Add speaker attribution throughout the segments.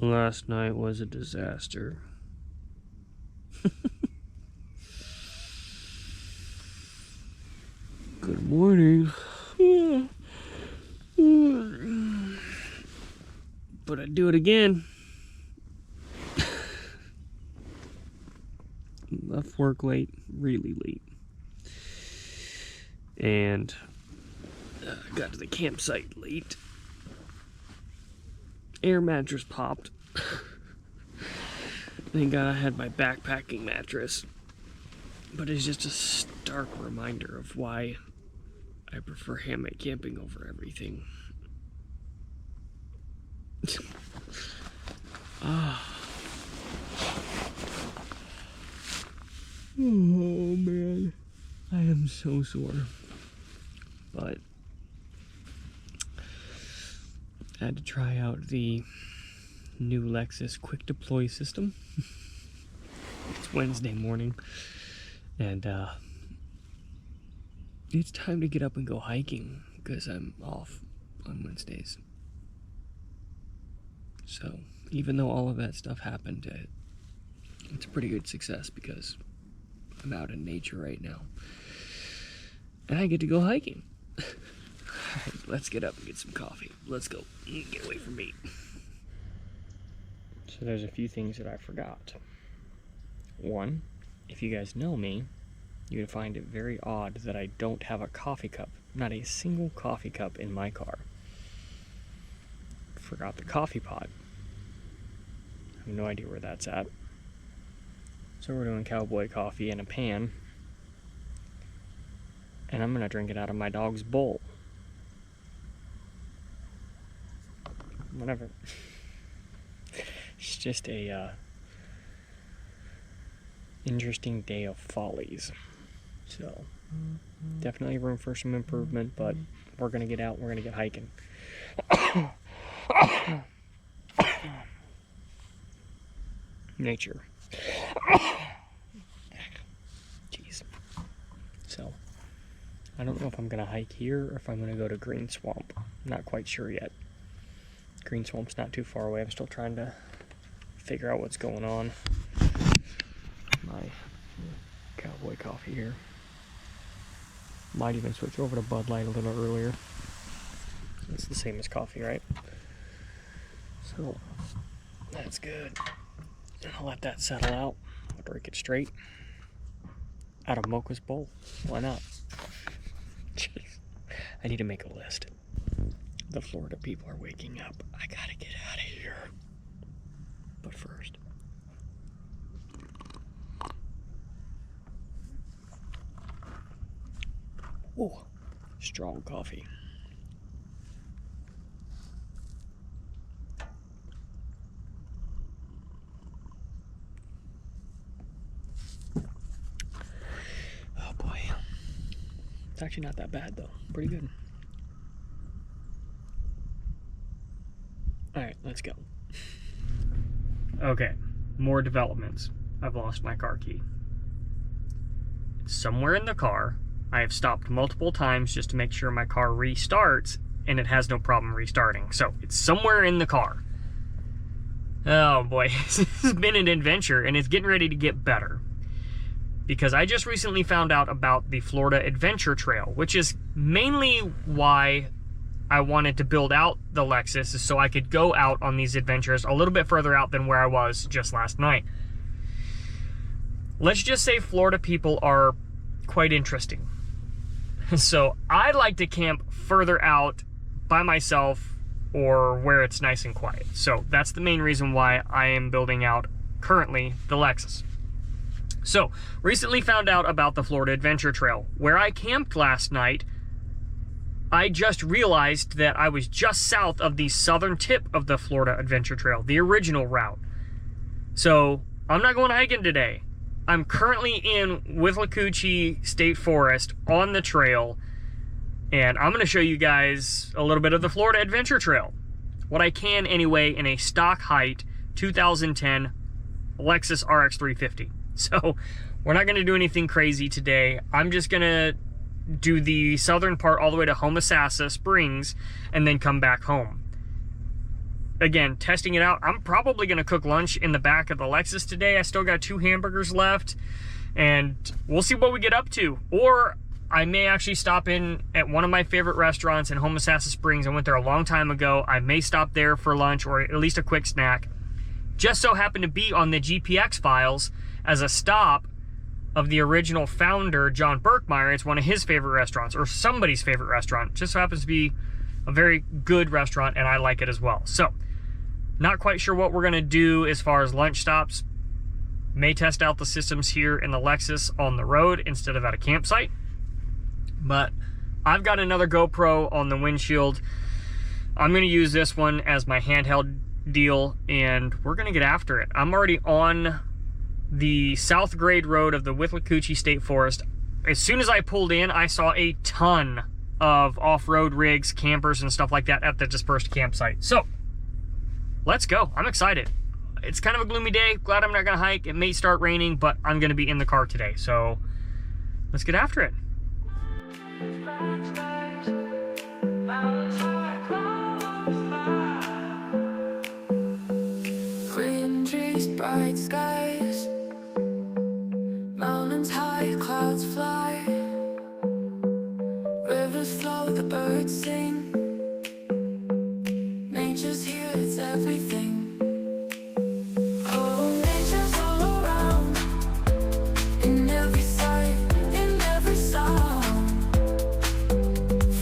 Speaker 1: Last night was a disaster. Good morning. But I'd do it again. Left work late, really late. And got to the campsite late. Air mattress popped. Thank God I had my backpacking mattress. But it's just a stark reminder of why I prefer hammock camping over everything. Oh man, I am so sore. But I had to try out the new Lexus quick deploy system. It's Wednesday morning, and it's time to get up and go hiking because I'm off on Wednesdays. So even though all of that stuff happened, it's a pretty good success because I'm out in nature right now. And I get to go hiking. Alright, let's get up and get some coffee. Let's go. Get away from me. So there's a few things that I forgot. One, if you guys know me, you would find it very odd that I don't have a coffee cup. Not a single coffee cup in my car. Forgot the coffee pot. I have no idea where that's at. So we're doing cowboy coffee in a pan. And I'm gonna drink it out of my dog's bowl. Whatever. It's just a interesting day of follies. So definitely room for some improvement, but we're gonna get out, we're gonna get hiking. Nature. Jeez. So I don't know if I'm gonna hike here or if I'm gonna go to Green Swamp. I'm not quite sure yet. Green Swamp's not too far away. I'm still trying to figure out what's going on. My cowboy coffee here. Might even switch over to Bud Light a little earlier. It's the same as coffee, right? So that's good. I'll let that settle out. I'll drink it straight out of Mocha's bowl. Why not? Jeez. I need to make a list. The Florida people are waking up. I gotta get out of here. But first. Oh, strong coffee. Oh boy. It's actually not that bad though. Pretty good. Alright, let's go. Okay, more developments. I've lost my car key. It's somewhere in the car. I have stopped multiple times just to make sure my car restarts, and it has no problem restarting. So, it's somewhere in the car. Oh boy, this has been an adventure, and it's getting ready to get better. Because I just recently found out about the Florida Adventure Trail, which is mainly why I wanted to build out the Lexus, is so I could go out on these adventures a little bit further out than where I was just last night. Let's just say Florida people are quite interesting. So I like to camp further out by myself or where it's nice and quiet. So that's the main reason why I am building out currently the Lexus. So recently found out about the Florida Adventure Trail. Where I camped last night, I just realized that I was just south of the southern tip of the Florida Adventure Trail, the original route. So I'm not going hiking today. I'm currently in Withlacoochee State Forest on the trail, and I'm going to show you guys a little bit of the Florida Adventure Trail. What I can anyway in a stock height 2010 Lexus RX 350. So we're not going to do anything crazy today. I'm just going to do the southern part all the way to Homosassa Springs and then come back home. again, testing it out. I'm probably going to cook lunch in the back of the Lexus today. I still got 2 hamburgers left, and we'll see what we get up to. Or I may actually stop in at one of my favorite restaurants in Homosassa Springs. I went there a long time ago. I may stop there for lunch or at least a quick snack. Just so happened to be on the GPX files as a stop of the original founder, John Berkmeyer. It's one of his favorite restaurants, or somebody's favorite restaurant. Just so happens to be a very good restaurant, and I like it as well. So, not quite sure what we're going to do as far as lunch stops. May test out the systems here in the Lexus on the road instead of at a campsite. But I've got another GoPro on the windshield. I'm going to use this one as my handheld deal, and we're going to get after it. I'm already on the South Grade Road of the Withlacoochee State Forest. As soon as I pulled in, I saw a ton of off-road rigs, campers, and stuff like that at the dispersed campsite. So, let's go. I'm excited. It's kind of a gloomy day. Glad I'm not going to hike. It may start raining, but I'm going to be in the car today. So, let's get after it.
Speaker 2: Green trees, bright skies, mountains high, clouds fly, rivers flow, the birds sing. Nature's here, it's everything. Oh, nature's all around, in every sight, in every sound.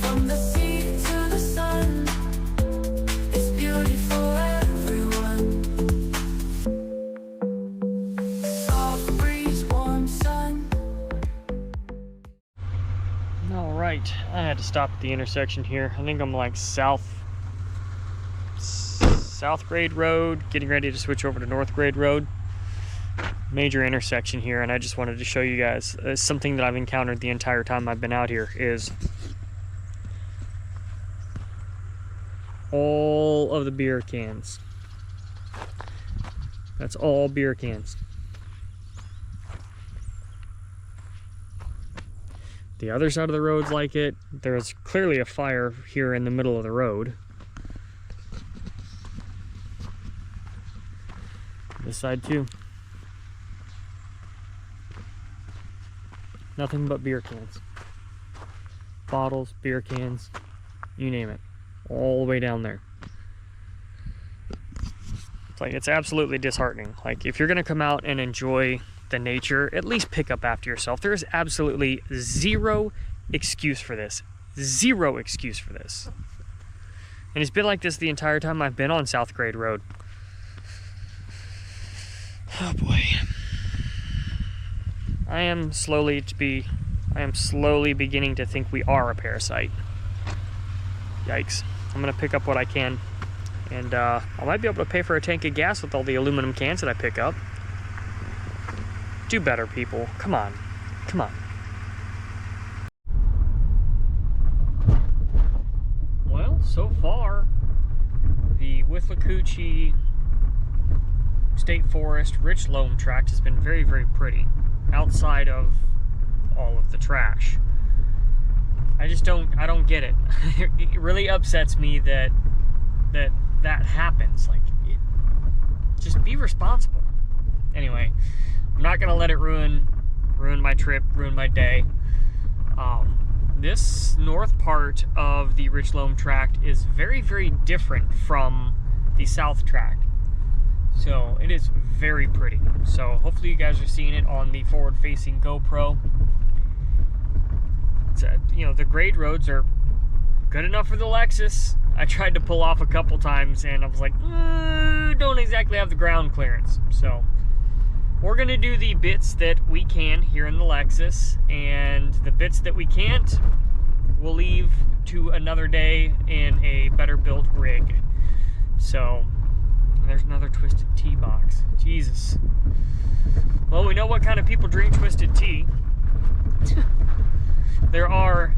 Speaker 2: From the sea to the sun, it's beauty for everyone. Soft breeze, warm sun.
Speaker 1: All right, I had to stop at the intersection here. I think I'm like South Grade Road, getting ready to switch over to North Grade Road. Major intersection here, and I just wanted to show you guys something that I've encountered the entire time I've been out here is all of the beer cans. That's all beer cans. The other side of the road's like it. There's clearly a fire here in the middle of the road. This side too. Nothing but beer cans. Bottles, beer cans, you name it. All the way down there. It's like, it's absolutely disheartening. Like, if you're gonna come out and enjoy the nature, at least pick up after yourself. There is absolutely zero excuse for this. Zero excuse for this. And it's been like this the entire time I've been on South Grade Road. Oh boy. I am slowly beginning to think we are a parasite. Yikes. I'm gonna pick up what I can. And I might be able to pay for a tank of gas with all the aluminum cans that I pick up. Do better, people. Come on. Come on. Well, so far, the Withlacoochee State Forest Richloam tract has been very, very pretty, outside of all of the trash. I don't get it. It really upsets me that happens. Like, just be responsible. Anyway, I'm not gonna let it ruin my trip, ruin my day. This north part of the Richloam tract is very, very different from the south tract. So it is very pretty. So hopefully you guys are seeing it on the forward-facing GoPro. It's the grade roads are good enough for the Lexus. I tried to pull off a couple times and I was like, don't exactly have the ground clearance. So we're gonna do the bits that we can here in the Lexus, and the bits that we can't, we'll leave to another day in a better built rig. So there's another Twisted Tea box. Jesus. Well, we know what kind of people drink Twisted Tea. There are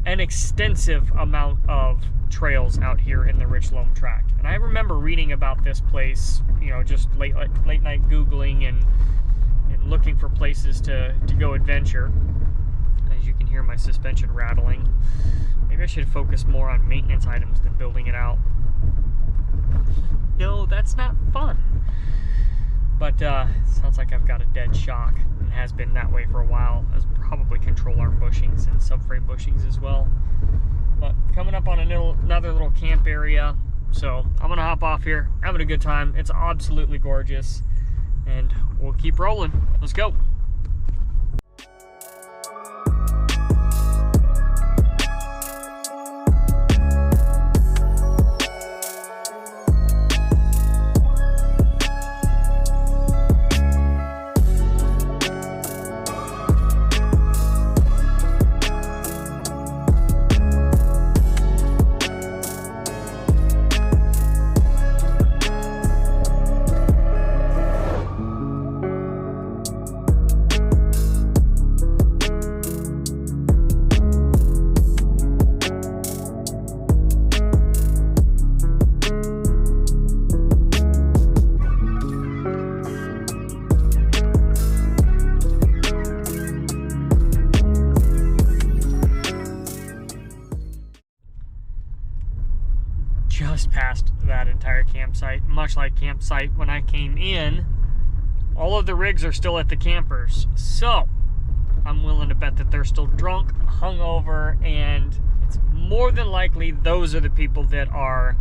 Speaker 1: an extensive amount of trails out here in the Richloam tract. And I remember reading about this place, just late night Googling and looking for places to go adventure. As you can hear my suspension rattling. Maybe I should focus more on maintenance items than building it out. No, that's not fun. But sounds like I've got a dead shock, and has been that way for a while. As probably control arm bushings and subframe bushings as well. But coming up on another little camp area, so I'm gonna hop off here, having a good time. It's absolutely gorgeous, and we'll keep rolling. Let's go. Just past that entire campsite. Much like campsite when I came in, all of the rigs are still at the campers. So I'm willing to bet that they're still drunk, hungover, and it's more than likely those are the people that are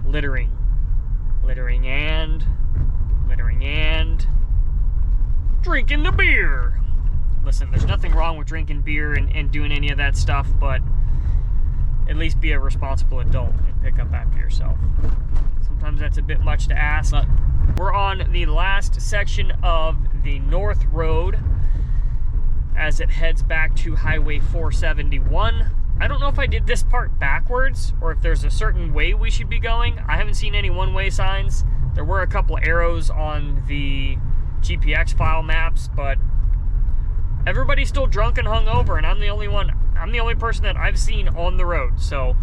Speaker 1: littering and drinking the beer. Listen, there's nothing wrong with drinking beer and doing any of that stuff, but at least be a responsible adult and pick up after yourself. Sometimes that's a bit much to ask, but we're on the last section of the North Road as it heads back to Highway 471. I don't know if I did this part backwards or if there's a certain way we should be going. I haven't seen any one-way signs. There were a couple arrows on the GPX file maps, but everybody's still drunk and hungover, and I'm the only person that I've seen on the road. So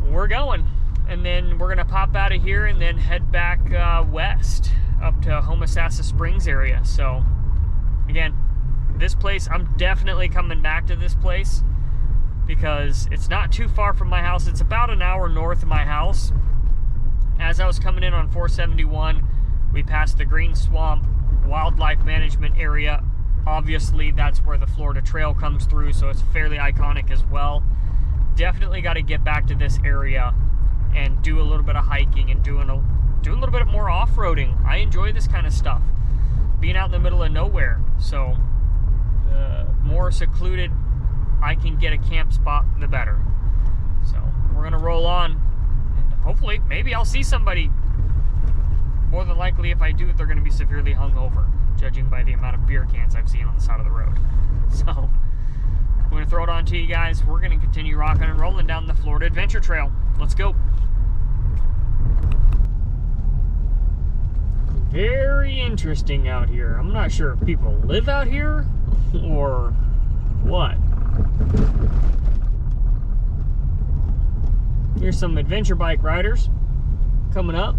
Speaker 1: we're going, and then we're gonna pop out of here and then head back west up to Homosassa Springs area. So again, this place, I'm definitely coming back to this place because it's not too far from my house. It's about an hour north of my house. As I was coming in on 471, we passed the Green Swamp Wildlife Management Area. Obviously, that's where the Florida Trail comes through, so it's fairly iconic as well. Definitely got to get back to this area and do a little bit of hiking and doing a little bit more off-roading. I enjoy this kind of stuff, being out in the middle of nowhere. So the more secluded I can get a camp spot, the better. So we're gonna roll on, and hopefully, maybe I'll see somebody. More than likely, if I do, they're gonna be severely hungover, judging by the amount of beer cans I've seen on the side of the road. So I'm going to throw it on to you guys. We're going to continue rocking and rolling down the Florida Adventure Trail. Let's go. Very interesting out here. I'm not sure if people live out here or what. Here's some adventure bike riders coming up.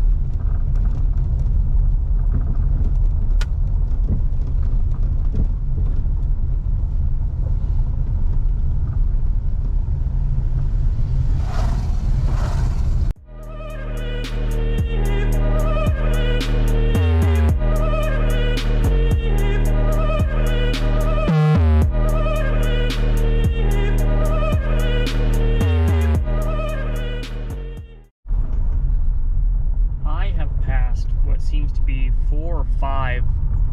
Speaker 1: Seems to be 4 or 5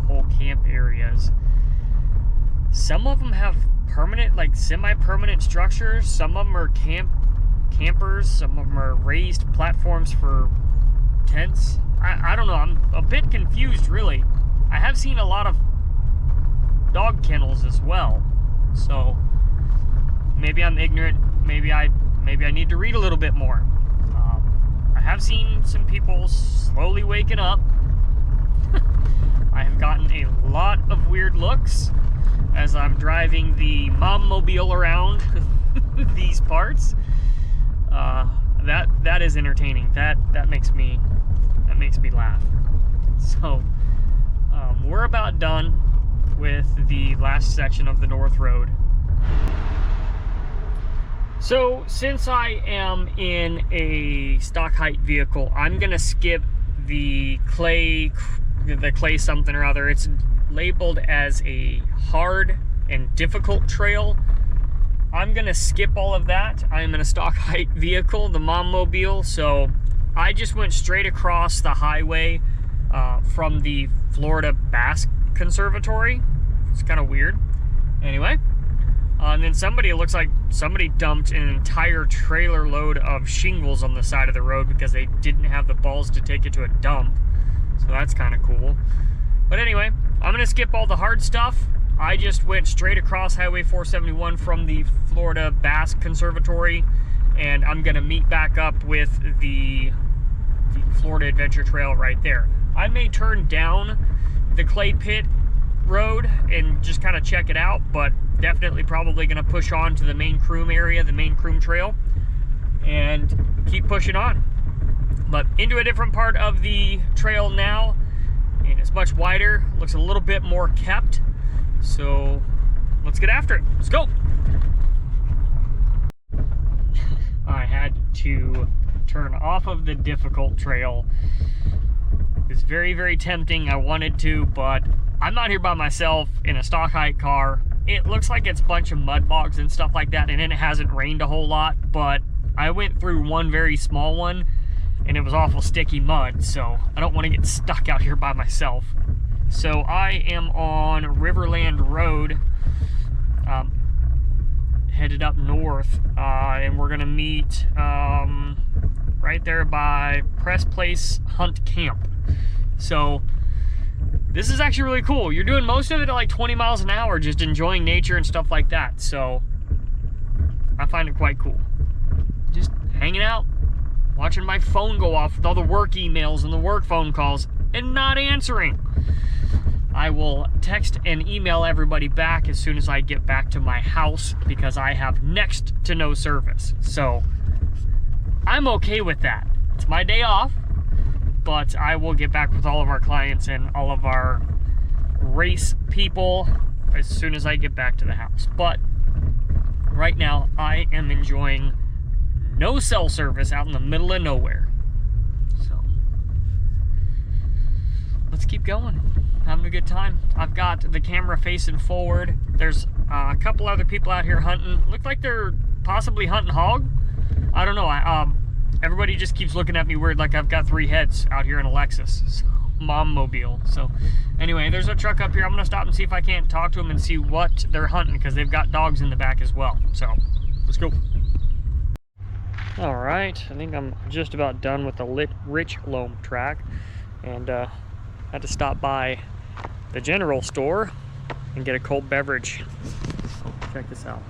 Speaker 1: whole camp areas. Some of them have permanent, like semi-permanent structures. Some of them are campers. Some of them are raised platforms for tents. I don't know. I'm a bit confused, really. I have seen a lot of dog kennels as well. So maybe I'm ignorant. Maybe I need to read a little bit more. I have seen some people slowly waking up. I have gotten a lot of weird looks as I'm driving the mom-mobile around these parts. That is entertaining. That makes me laugh. So we're about done with the last section of the North Road. So since I am in a stock height vehicle, I'm gonna skip the clay something or other. It's labeled as a hard and difficult trail. I'm gonna skip all of that. I'm in a stock height vehicle, the Mom-mobile, so I just went straight across the highway from the Florida Bass Conservatory. It's kind of weird. Anyway, and then it looks like somebody dumped an entire trailer load of shingles on the side of the road because they didn't have the balls to take it to a dump. So that's kind of cool. But anyway, I'm gonna skip all the hard stuff. I just went straight across Highway 471 from the Florida Bass Conservatory, and I'm gonna meet back up with the Florida Adventure Trail right there. I may turn down the clay pit road and just kind of check it out, but definitely probably gonna push on to the main Croom area, the main Croom Trail, and keep pushing on. But into a different part of the trail now, and it's much wider, looks a little bit more kept. So let's get after it. Let's go. I had to turn off of the difficult trail. It's very, very tempting. I wanted to, but I'm not here by myself in a stock height car. It looks like it's a bunch of mud bogs and stuff like that, and then it hasn't rained a whole lot, but I went through one very small one and it was awful sticky mud, so I don't want to get stuck out here by myself. So I am on Riverland Road, headed up north, and we're gonna meet right there by Press Place Hunt Camp. So this is actually really cool. You're doing most of it at like 20 miles an hour, just enjoying nature and stuff like that. So I find it quite cool. Just hanging out, watching my phone go off with all the work emails and the work phone calls and not answering. I will text and email everybody back as soon as I get back to my house because I have next to no service. So I'm okay with that. It's my day off, but I will get back with all of our clients and all of our race people as soon as I get back to the house. But right now I am enjoying no cell service out in the middle of nowhere. So let's keep going. Having a good time. I've got the camera facing forward. There's a couple other people out here hunting. Look like they're possibly hunting hog. I don't know. Everybody just keeps looking at me weird like I've got 3 heads out here in a Lexus. So, Mom-mobile. So anyway, there's a truck up here. I'm gonna stop and see if I can't talk to them and see what they're hunting because they've got dogs in the back as well. So let's go. All right, I think I'm just about done with the Richloam track, and had to stop by the general store and get a cold beverage. So check this out.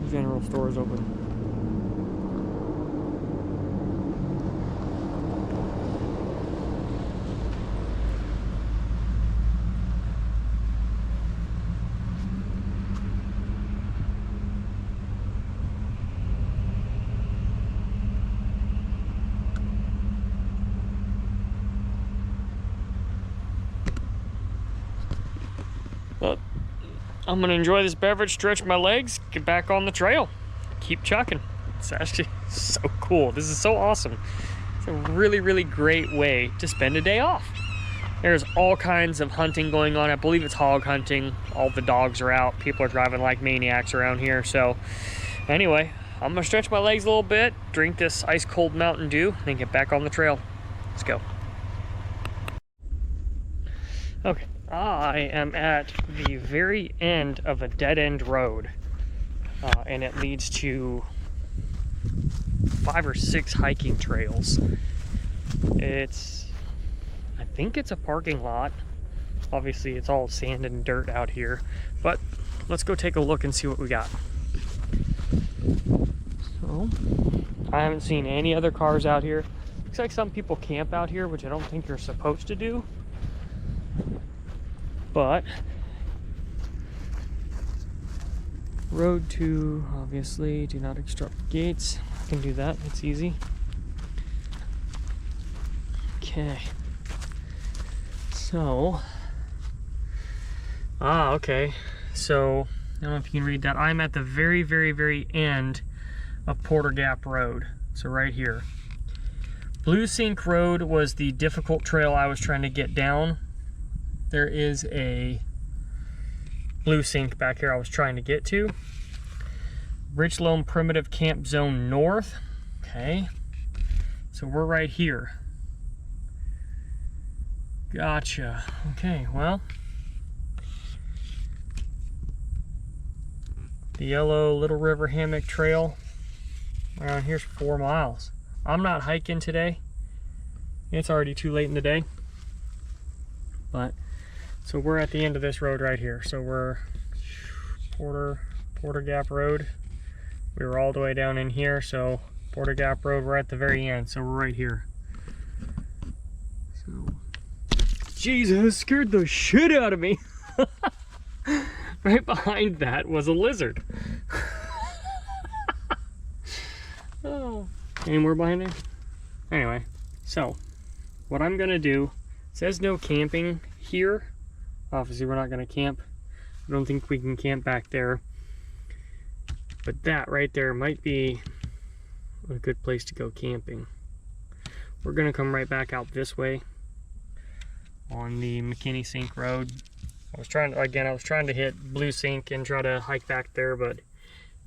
Speaker 1: The general store is open. But I'm gonna enjoy this beverage, stretch my legs, get back on the trail, keep chucking. It's actually so cool. This is so awesome. It's a really, really great way to spend a day off. There's all kinds of hunting going on. I believe it's hog hunting. All the dogs are out. People are driving like maniacs around here. So anyway, I'm gonna stretch my legs a little bit, drink this ice cold Mountain Dew, then get back on the trail. Let's go. Okay. I am at the very end of a dead-end road, and it leads to 5 or 6 hiking trails. I think it's a parking lot. Obviously, it's all sand and dirt out here, but let's go take a look and see what we got. So, I haven't seen any other cars out here. Looks like some people camp out here, which I don't think you're supposed to do. But road 2, obviously, do not obstruct gates. I can do that, it's easy. Okay. So, okay. So, I don't know if you can read that. I'm at the very, very, very end of Porter Gap Road. So right here. Blue Sink Road was the difficult trail I was trying to get down. There is a Blue Sink back here I was trying to get to. Richloam Primitive Camp Zone North. Okay. So we're right here. Gotcha. Okay, well. The yellow Little River Hammock Trail around here's 4 miles. I'm not hiking today. It's already too late in the day. But, so we're at the end of this road right here. So we're Porter Gap Road. We were all the way down in here, so Porter Gap Road, we're at the very end, so we're right here. So, Jesus, scared the shit out of me. Right behind that was a lizard. Oh, any more behind there? Anyway, so what I'm gonna do, it says no camping here. Obviously we're not gonna camp. I don't think we can camp back there. But that right there might be a good place to go camping. We're gonna come right back out this way on the McKinney Sink Road. I was trying to hit Blue Sink and try to hike back there, but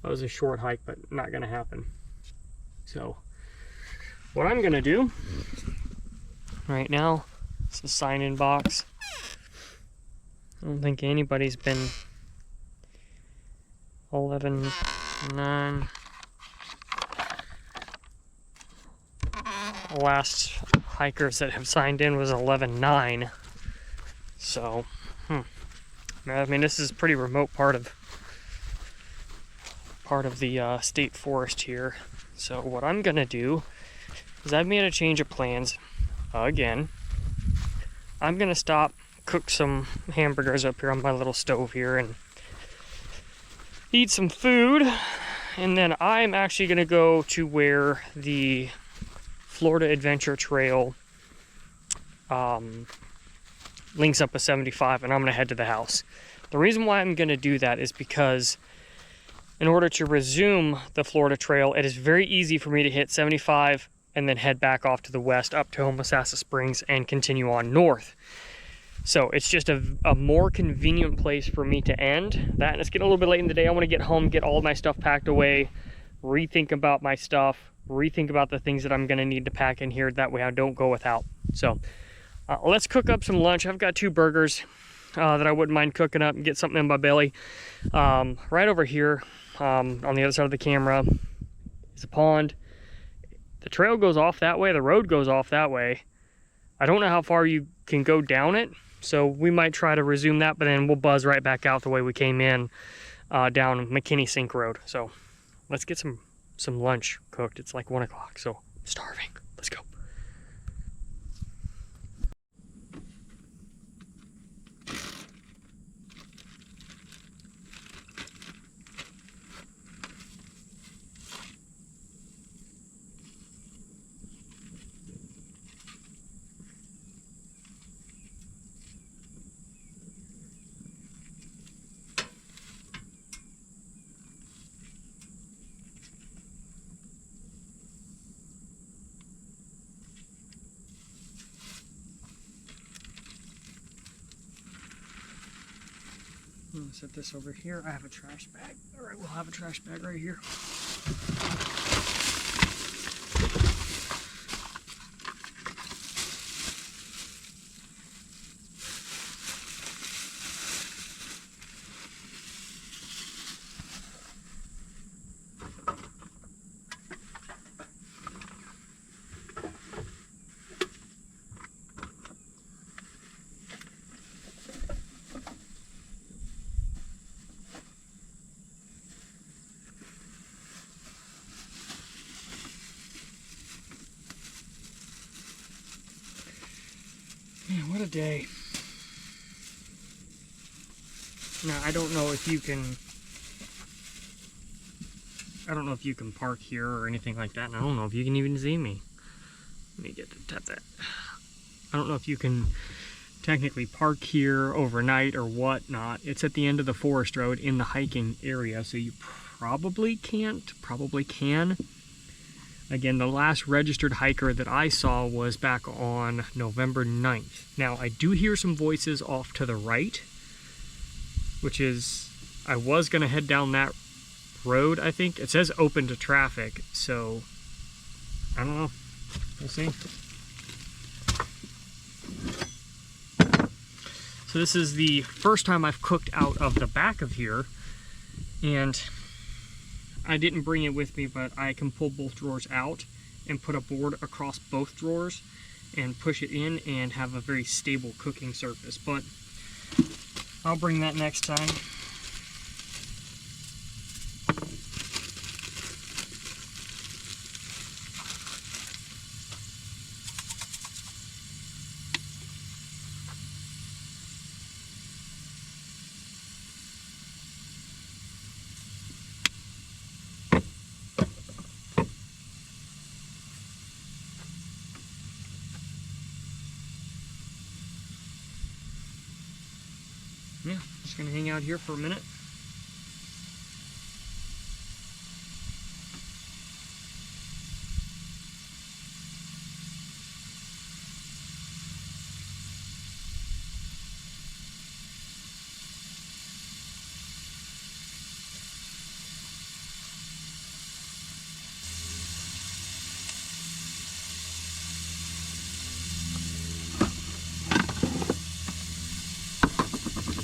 Speaker 1: that was a short hike, but not gonna happen. So what I'm gonna do right now is a sign-in box. I don't think anybody's been 11-9. The last hikers that have signed in was 11-9. So, I mean, this is a pretty remote part of the state forest here. So what I'm gonna do is I've made a change of plans again. I'm gonna stop, cook some hamburgers up here on my little stove here, and eat some food, and then I'm actually gonna go to where the Florida Adventure Trail links up with 75, and I'm gonna head to the house. The reason why I'm gonna do that is because in order to resume the Florida Trail, it is very easy for me to hit 75 and then head back off to the west up to Homosassa Springs and continue on north. So it's just a more convenient place for me to end that. And it's getting a little bit late in the day. I want to get home, get all of my stuff packed away, rethink about my stuff, rethink about the things that I'm going to need to pack in here. That way I don't go without. So let's cook up some lunch. I've got 2 burgers that I wouldn't mind cooking up and get something in my belly. Right over here on the other side of the camera is a pond. The trail goes off that way. The road goes off that way. I don't know how far you can go down it. So we might try to resume that, but then we'll buzz right back out the way we came in down McKinney Sink Road. So let's get some lunch cooked. It's like 1 o'clock, so I'm starving. Let's go. I'm gonna set this over here. I have a trash bag. All right, we'll have a trash bag right here. Man, what a day. Now, I don't know if you can park here or anything like that, and I don't know if you can even see me. Let me get to tap that. I don't know if you can technically park here overnight or whatnot. It's at the end of the forest road in the hiking area, so you probably can't, probably can. Again, the last registered hiker that I saw was back on November 9th. Now, I do hear some voices off to the right, which is, I was going to head down that road, I think. It says open to traffic, so I don't know. We'll see. So this is the first time I've cooked out of the back of here, and I didn't bring it with me, but I can pull both drawers out and put a board across both drawers and push it in and have a very stable cooking surface. But I'll bring that next time. Yeah, just gonna hang out here for a minute.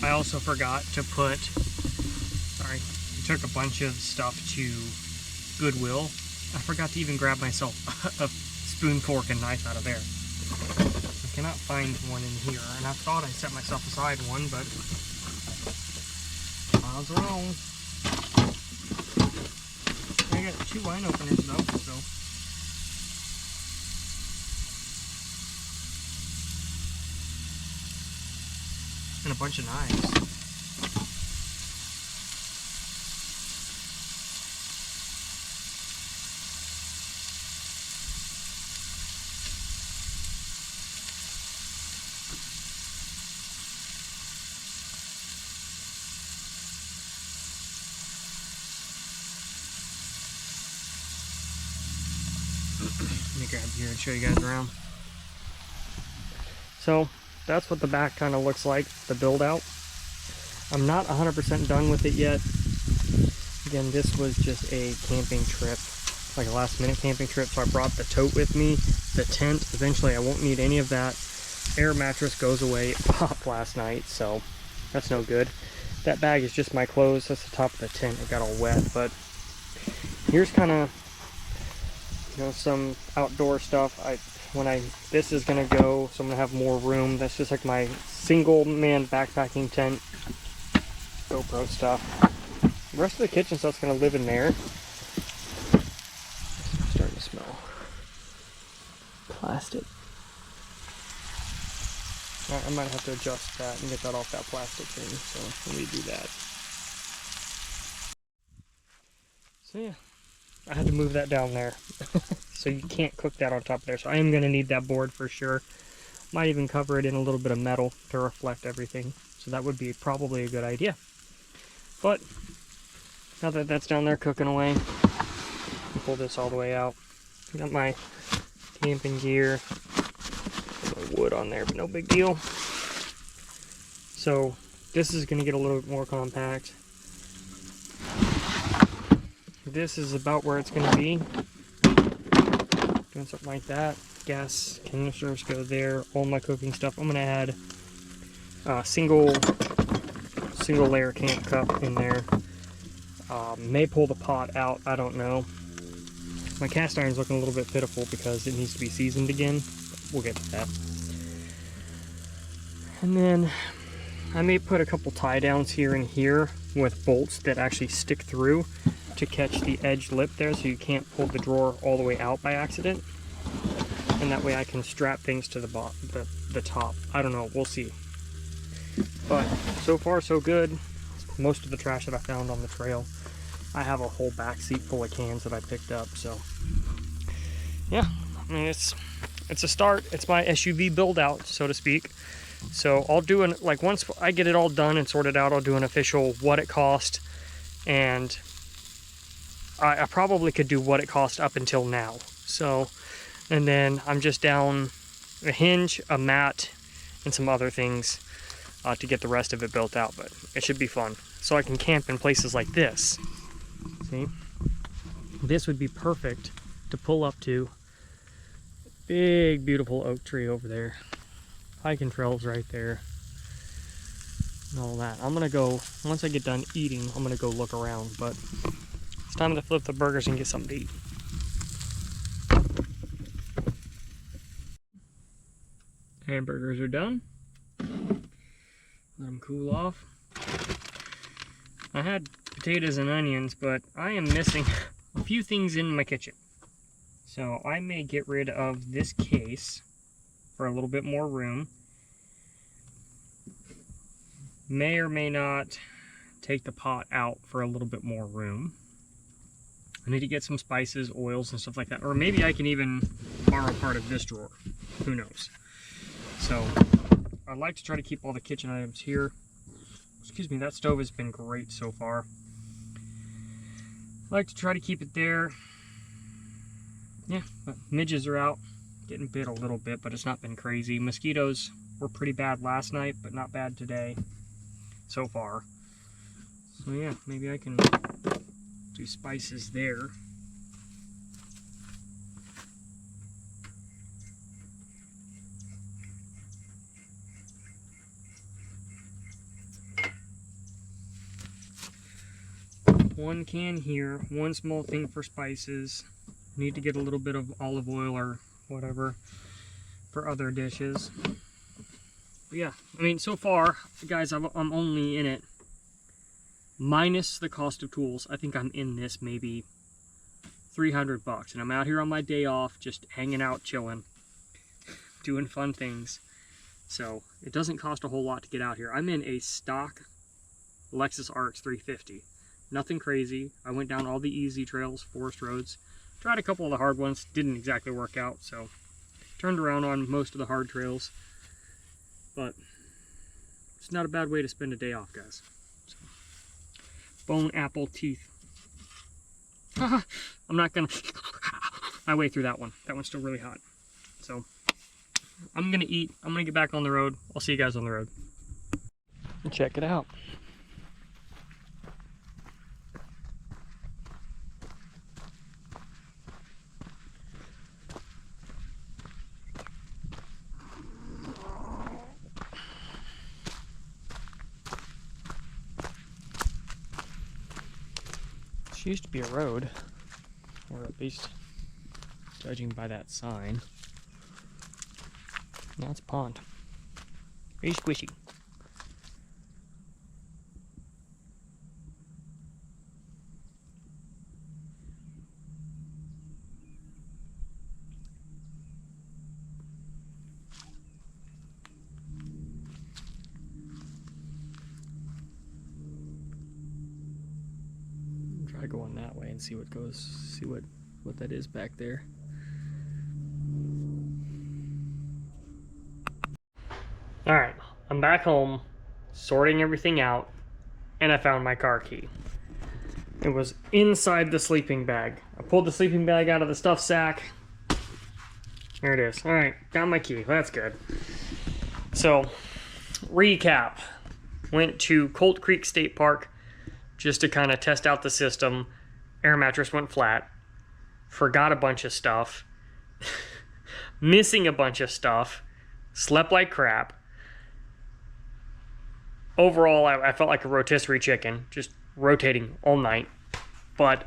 Speaker 1: I also forgot to put, sorry, I took a bunch of stuff to Goodwill. I forgot to even grab myself a spoon, fork, and knife out of there. I cannot find one in here, and I thought I set myself aside one, but I was wrong. I got 2 wine openers though, so. And a bunch of knives. Let me grab here and show you guys around. So that's what the back kind of looks like, the build out. I'm not 100% done with it yet. Again, this was just a camping trip, like a last minute camping trip, so I brought the tote with me, the tent. Eventually I won't need any of that. Air mattress goes away. It popped last night, so that's no good. That bag is just my clothes. That's the top of the tent. It got all wet, but here's kind of, you know, some outdoor stuff. This is gonna go, so I'm gonna have more room. That's just like my single man backpacking tent, GoPro stuff. The rest of the kitchen stuff's gonna live in there. It's starting to smell plastic. I might have to adjust that and get that off that plastic thing, so let me do that. So yeah, I had to move that down there. So you can't cook that on top of there. So I am going to need that board for sure. Might even cover it in a little bit of metal to reflect everything. So that would be probably a good idea. But now that that's down there cooking away, I'll pull this all the way out. Got my camping gear. No wood on there, but no big deal. So this is going to get a little bit more compact. This is about where it's going to be. Doing something like that. Gas canisters go there. All my cooking stuff. I'm going to add single layer camp cup in there. May pull the pot out. I don't know. My cast iron's looking a little bit pitiful because it needs to be seasoned again. We'll get to that. And then I may put a couple tie downs here and here with bolts that actually stick through to catch the edge lip there, so you can't pull the drawer all the way out by accident. And that way I can strap things to the top. I don't know, we'll see. But so far so good. Most of the trash that I found on the trail. I have a whole back seat full of cans that I picked up, so yeah, I mean it's a start. It's my SUV build out, so to speak. So I'll do like once I get it all done and sorted out, I'll do an official what it cost, and I probably could do what it cost up until now. So, and then I'm just down a hinge, a mat, and some other things to get the rest of it built out, but it should be fun. So I can camp in places like this. See? This would be perfect to pull up to. Big, beautiful oak tree over there. Hiking trails right there. And all that. I'm gonna go, once I get done eating, I'm gonna go look around, but it's time to flip the burgers and get something to eat. Hamburgers are done. Let them cool off. I had potatoes and onions, but I am missing a few things in my kitchen. So I may get rid of this case for a little bit more room. May or may not take the pot out for a little bit more room. I need to get some spices, oils, and stuff like that. Or maybe I can even borrow part of this drawer. Who knows? So I'd like to try to keep all the kitchen items here. Excuse me, that stove has been great so far. I like to try to keep it there. Yeah, but midges are out. Getting bit a little bit, but it's not been crazy. Mosquitoes were pretty bad last night, but not bad today so far. So yeah, maybe I can do spices there. One can here, one small thing for spices. Need to get a little bit of olive oil or whatever for other dishes. But yeah, I mean, so far, guys, I'm only in it, minus the cost of tools, I think I'm in this maybe $300, and I'm out here on my day off, just hanging out, chilling, doing fun things. So it doesn't cost a whole lot to get out here. I'm in a stock Lexus RX 350. Nothing crazy. I went down all the easy trails, forest roads. Tried a couple of the hard ones, didn't exactly work out, so turned around on most of the hard trails. But it's not a bad way to spend a day off, guys. So, bone apple teeth. I'm not gonna my way through that one. That one's still really hot. So I'm gonna eat. I'm gonna get back on the road. I'll see you guys on the road. Check it out. This used to be a road, or at least judging by that sign. Now it's a pond. Very squishy. Try going that way and see what goes, see what that is back there. All right, I'm back home, sorting everything out, and I found my car key. It was inside the sleeping bag. I pulled the sleeping bag out of the stuff sack. There it is. All right, got my key. That's good. So, recap. Went to Colt Creek State Park just to kind of test out the system. Air mattress went flat. Forgot a bunch of stuff. Missing a bunch of stuff. Slept like crap. Overall, I felt like a rotisserie chicken, just rotating all night. But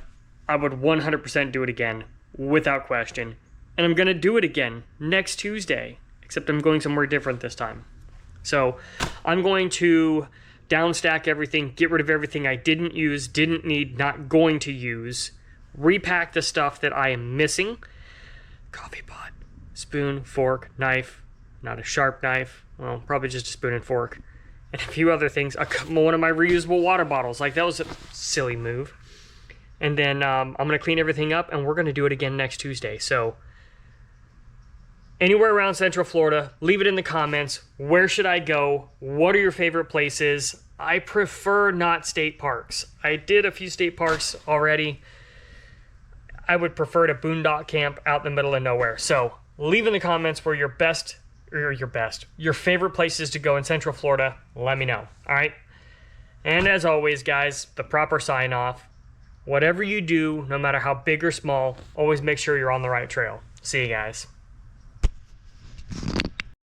Speaker 1: I would 100% do it again, without question. And I'm going to do it again next Tuesday, except I'm going somewhere different this time. So I'm going to downstack everything, get rid of everything I didn't use, didn't need, not going to use, repack the stuff that I am missing. Coffee pot, spoon, fork, knife, not a sharp knife, well, probably just a spoon and fork, and a few other things. One of my reusable water bottles, like that was a silly move. And then I'm going to clean everything up, and we're going to do it again next Tuesday. So Anywhere around Central Florida, leave it in the comments. Where should I go? What are your favorite places? I prefer not state parks. I did a few state parks already. I would prefer to boondock camp out in the middle of nowhere. So leave in the comments where your favorite places to go in Central Florida. Let me know. All right. And as always, guys, the proper sign off. Whatever you do, no matter how big or small, always make sure you're on the right trail. See you guys.